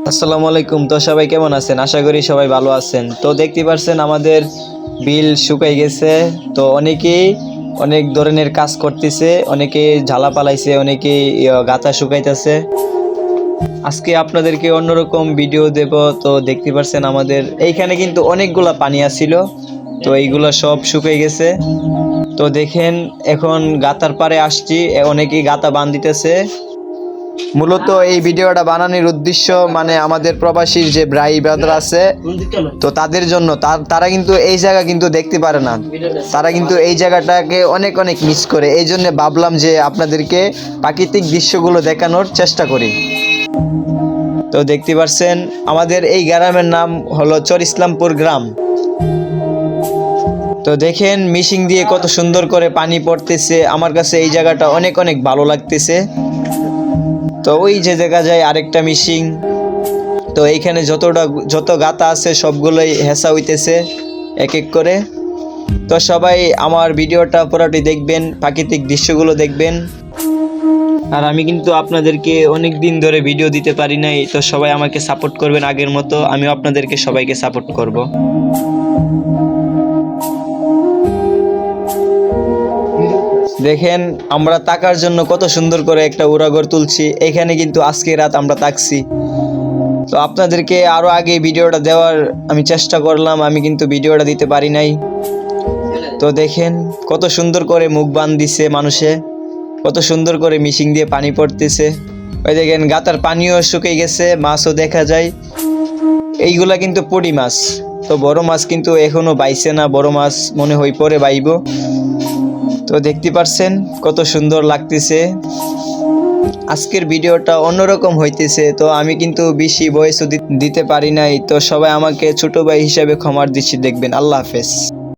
আসসালামু আলাইকুম। তো সবাই কেমন আছেন? আশা করি সবাই ভালো আছেন। তো দেখতে পাচ্ছেন আমাদের বিল শুকাই গেছে। তো অনেকেই অনেক ধরনের কাজ করতেছে, অনেকে ঝালা পালাইছে, অনেকে গাঁথা শুকাইতেছে। আজকে আপনাদেরকে অন্যরকম ভিডিও দেব। তো দেখতে পাচ্ছেন আমাদের এইখানে কিন্তু অনেকগুলা পানি আসছিল, তো এইগুলা সব শুকাই গেছে। তো দেখেন এখন গাতার পারে আসছি, অনেকেই গাতা বান্ধিতেছে। মূলত এই ভিডিওটা বানানোর উদ্দেশ্য মানে আমাদের প্রবাসীর যে ভাই ব্রাদার আছে, তো তাদের জন্য। তারা কিন্তু এই জায়গা কিন্তু দেখতে পারে না, তারা কিন্তু এই জায়গাটাকে অনেক অনেক মিস করে। এই জন্য ভাবলাম যে আপনাদেরকে প্রাকৃতিক দৃশ্যগুলো দেখানোর চেষ্টা করি। তো দেখতে পাচ্ছেন আমাদের এই গ্রামের নাম হলো চর ইসলামপুর গ্রাম। তো দেখেন মিশিং দিয়ে কত সুন্দর করে পানি পড়তেছে, আমার কাছে এই জায়গাটা অনেক অনেক ভালো লাগতেছে। তো ওই যে দেখা যায় আরেকটা মিশিং। তো এইখানে যত গাতা আছে সবগুলোই হেসা হইতেছে এক এক করে। তো সবাই আমার ভিডিওটা পুরোটি দেখবেন, প্রাকৃতিক দৃশ্যগুলো দেখবেন। আর আমি কিন্তু আপনাদেরকে অনেক দিন ধরে ভিডিও দিতে পারি নাই, তো সবাই আমাকে সাপোর্ট করবেন আগের মতো, আমিও আপনাদেরকে সবাইকে সাপোর্ট করব। দেখেন আমরা তাকার জন্য কত সুন্দর করে একটা উড়াঘর তুলছি, এখানে কিন্তু আজকে রাত আমরা তাকছি। তো আপনাদেরকে আরো আগে ভিডিওটা দেওয়ার আমি চেষ্টা করলাম, আমি কিন্তু ভিডিওটা দিতে পারি নাই। তো দেখেন কত সুন্দর করে মুখ বান দিছে মানুষে, কত সুন্দর করে মিশিং দিয়ে পানি পড়তেছে। ওই দেখেন গাতার পানিও শুকিয়ে গেছে, মাছও দেখা যায়। এইগুলা কিন্তু পড়ি মাছ। তো বড় মাছ কিন্তু এখনো বাইছে না, বড় মাছ মনে হয় পরে বাইব। তো দেখতে পাচ্ছেন কত সুন্দর লাগতেছে। আজকের ভিডিওটা অন্যরকম হইতেছে, তো আমি কিন্তু বেশি ভয়েসও দিতে পারি নাই। তো সবাই আমাকে ছোট ভাই হিসাবে ক্ষমার দৃষ্টি দেখবেন। আল্লাহ হাফেজ।